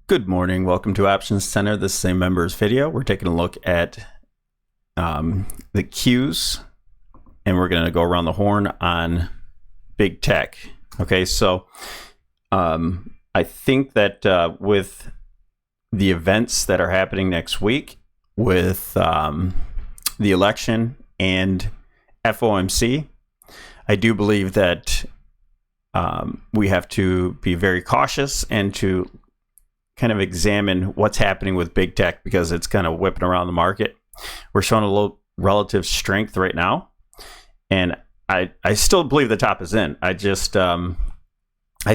Good morning. Welcome to Options Center. This is a members video. We're taking a look at the Qs, and we're going to go around the horn on big tech. Okay, so I think that with the events that are happening next week with the election and FOMC, I do believe that we have to be very cautious and to kind of examine what's happening with big tech because it's kind of whipping around the market. We're showing a little relative strength right now, and I still believe the top is in. I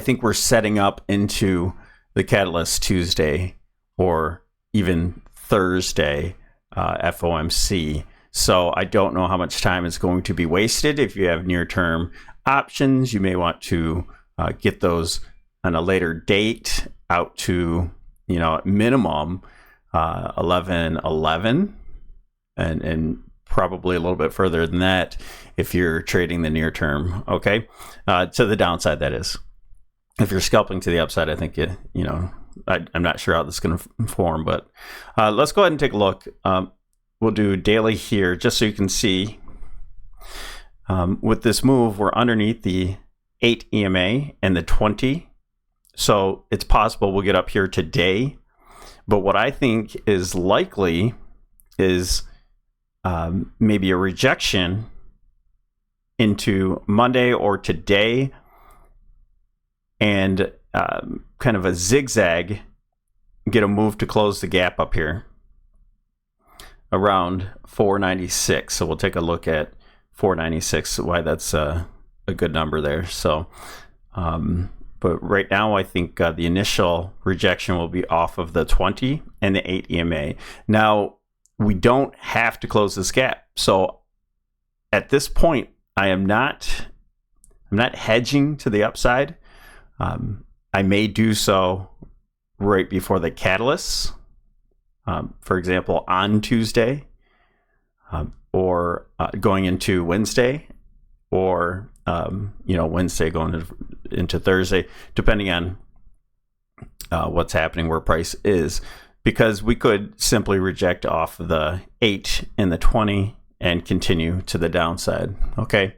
think we're setting up into the Catalyst Tuesday or even Thursday FOMC. So I don't know how much time is going to be wasted. If you have near-term options, you may want to get those on a later date out to, minimum 11:11 and probably a little bit further than that if you're trading the near term. Okay, to the downside, that is. If you're scalping to the upside, I think I'm not sure how this is going to form, but let's go ahead and take a look. We'll do daily here just so you can see. With this move, we're underneath the 8 EMA and the 20. So it's possible we'll get up here today. But what I think is likely is maybe a rejection into Monday or today, and kind of a zigzag, get a move to close the gap up here around 496. So we'll take a look at 496, why that's a good number there. So but right now, I think the initial rejection will be off of the 20 and the 8 EMA. Now, we don't have to close this gap. So at this point, I'm not hedging to the upside. I may do so right before the catalyst, for example, on Tuesday, or going into Wednesday, or Wednesday going into Thursday, depending on what's happening, where price is, because we could simply reject off the 8 and the 20 and continue to the downside. Okay,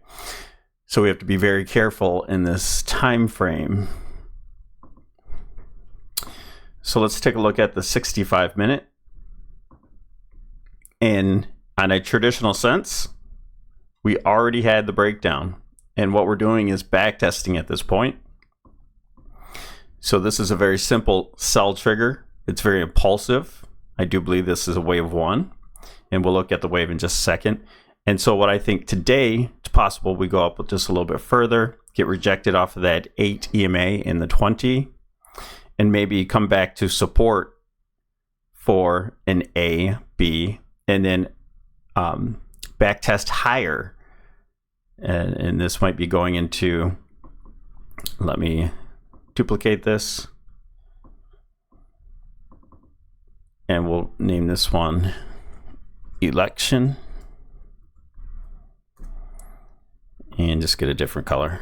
so we have to be very careful in this time frame. So let's take a look at the 65-minute. And on a traditional sense, we already had the breakdown, and what we're doing is back testing at this point. So this is a very simple sell trigger. It's very impulsive. I do believe this is a wave one, and we'll look at the wave in just a second. And so what I think today, it's possible we go up just a little bit further, get rejected off of that 8 EMA in the 20, and maybe come back to support for an A, B, and then back test higher. And this might be going into, let me duplicate this, and we'll name this one election, and just get a different color.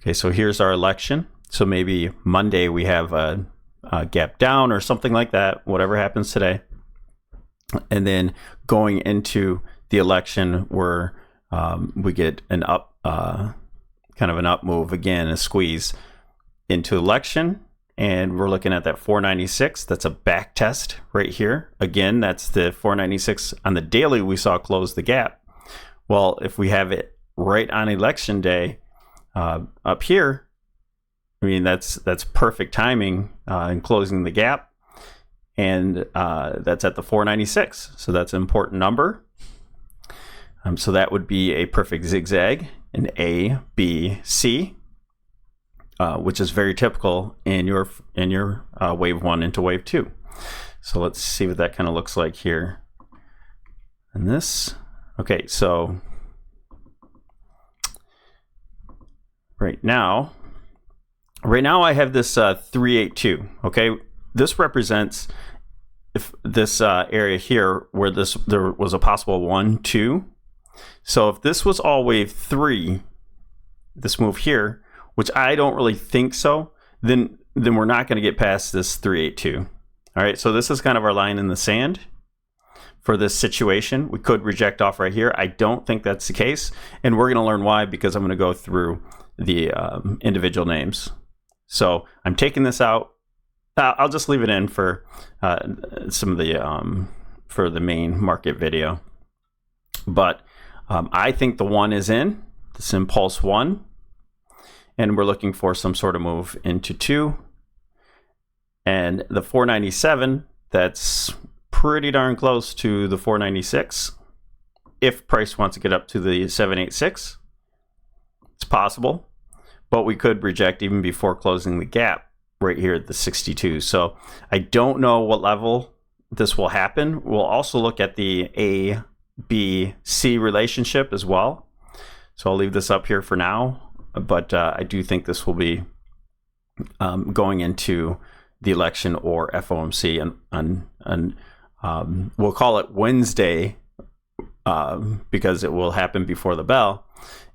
Okay, so here's our election. So maybe Monday we have a gap down or something like that, whatever happens today. And then going into the election, where we get an up, kind of an up move again, a squeeze into election, and we're looking at that 496. That's a back test right here. Again, that's the 496 on the daily we saw close the gap. Well, if we have it right on election day up here, I mean that's perfect timing in closing the gap. And that's at the 496. So that's an important number. So that would be a perfect zigzag, an A, B, C, which is very typical in your wave one into wave two. So let's see what that kind of looks like here. And this, okay, so right now I have this 382. Okay. This represents if this area here where there was a possible 1, 2. So if this was all wave 3, this move here, which I don't really think so, then we're not going to get past this 382. All right, so this is kind of our line in the sand for this situation. We could reject off right here. I don't think that's the case, and we're going to learn why, because I'm going to go through the individual names. So I'm taking this out. I'll just leave it in for some of the for the main market video. But I think the 1 is in, this impulse 1, and we're looking for some sort of move into 2. And the 497, that's pretty darn close to the 496. If price wants to get up to the 786, it's possible, but we could reject even before closing the gap right here at the 62. So I don't know what level this will happen. We'll also look at the A, B, C relationship as well. So I'll leave this up here for now, but I do think this will be going into the election or FOMC and we'll call it Wednesday because it will happen before the bell.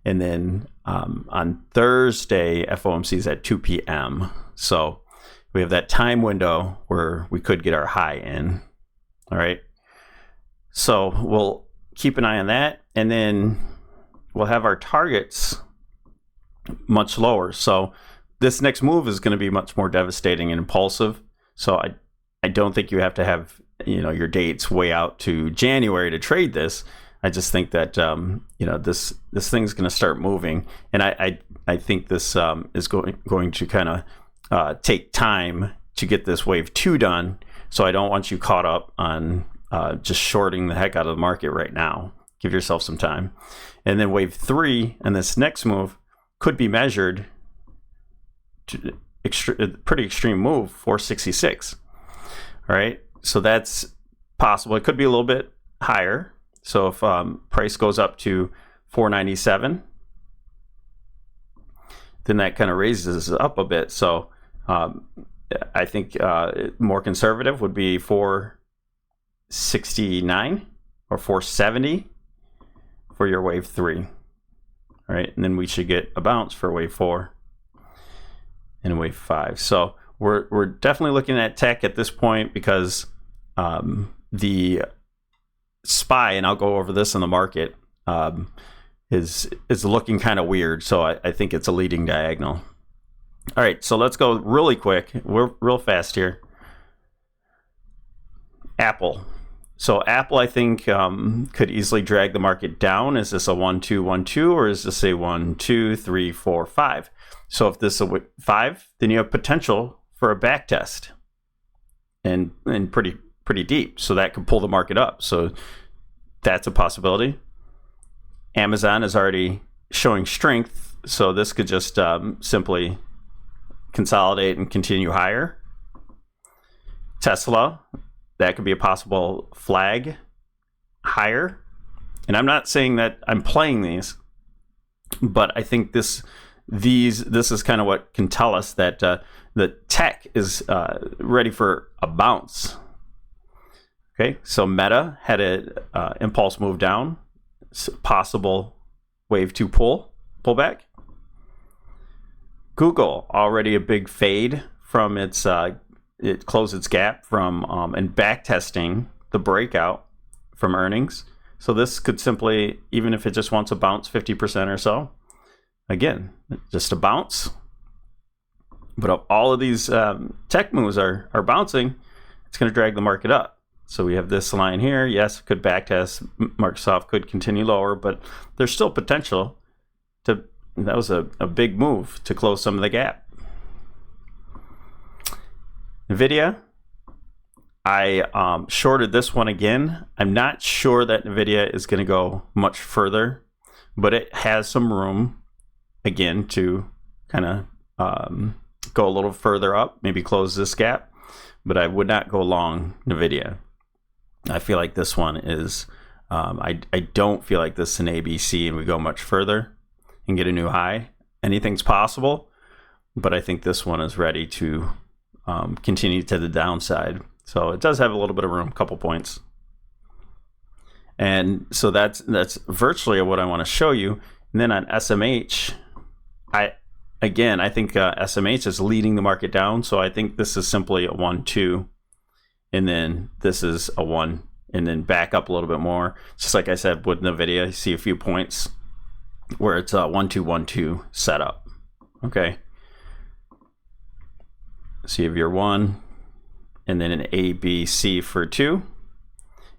And then on Thursday, FOMC is at 2 p.m. So we have that time window where we could get our high in. All right. So we'll keep an eye on that. And then we'll have our targets much lower. So this next move is going to be much more devastating and impulsive. So I don't think you have to have, your dates way out to January to trade this. I just think that this thing's going to start moving, and I think this is going to kind of take time to get this wave 2 done. So I don't want you caught up on just shorting the heck out of the market right now. Give yourself some time, and then wave 3 and this next move could be measured to pretty extreme move, 466. All right, so that's possible. It could be a little bit higher. So if price goes up to 497, then that kind of raises up a bit. So I think more conservative would be 469 or 470 for your wave 3. All right, and then we should get a bounce for wave 4 and wave 5. So we're definitely looking at tech at this point because the SPY, and I'll go over this in the market, is looking kind of weird. So I think it's a leading diagonal. All right, so let's go really quick. We're real fast here. Apple. So Apple, I think, could easily drag the market down. Is this a 1, 2, 1, 2, or is this a 1, 2, 3, 4, 5? So if this is a 5, then you have potential for a back test, and pretty deep. So that could pull the market up. So that's a possibility. Amazon is already showing strength, so this could just simply consolidate and continue higher. Tesla, that could be a possible flag higher. And I'm not saying that I'm playing these, but I think this is kind of what can tell us that the tech is ready for a bounce. Okay, so Meta had a impulse move down, possible wave 2 pullback. Google, already a big fade from its it closed its gap from and back testing the breakout from earnings. So this could simply, even if it just wants to bounce 50% or so, again, just a bounce. But all of these tech moves are bouncing, it's going to drag the market up. So we have this line here. Yes, it could backtest. Microsoft could continue lower, but there's still potential to. That was a big move to close some of the gap. NVIDIA, I shorted this one again. I'm not sure that NVIDIA is going to go much further, but it has some room again to kind of go a little further up, maybe close this gap, but I would not go long NVIDIA. I feel like this one is, I don't feel like this is an ABC and we go much further and get a new high. Anything's possible, but I think this one is ready to continue to the downside. So it does have a little bit of room, a couple points. And so that's virtually what I want to show you. And then on SMH, again, I think SMH is leading the market down. So I think this is simply a 1, 2, and then this is a 1, and then back up a little bit more. Just like I said with NVIDIA, you see a few points where it's a 1, 2, 1, 2 setup. Okay. So you have your 1, and then an A, B, C for 2.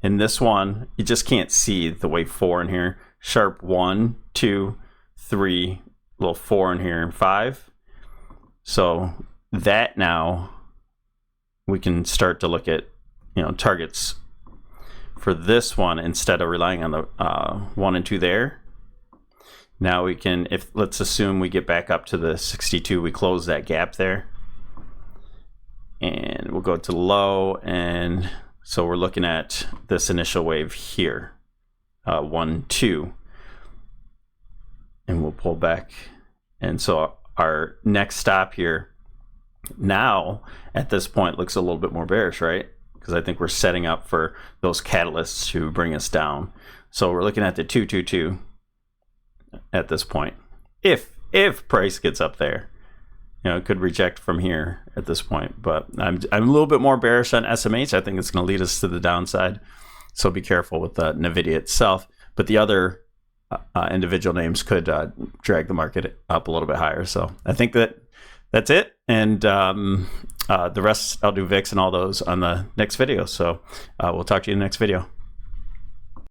In this one, you just can't see the wave 4 in here. Sharp 1, 2, 3, little 4 in here, and 5. So that now we can start to look at, you know, targets for this one instead of relying on the 1 and 2 there. Now we can, if let's assume we get back up to the 62, we close that gap there, and we'll go to low, and so we're looking at this initial wave here, 1, 2, and we'll pull back. And so our next stop here now at this point looks a little bit more bearish, right? Because I think we're setting up for those catalysts to bring us down. So we're looking at the 222 at this point. If price gets up there, you know, it could reject from here at this point. But I'm a little bit more bearish on SMH. I think it's going to lead us to the downside. So be careful with the NVIDIA itself. But the other individual names could drag the market up a little bit higher. So I think that's it. And the rest, I'll do VIX and all those on the next video. So we'll talk to you in the next video.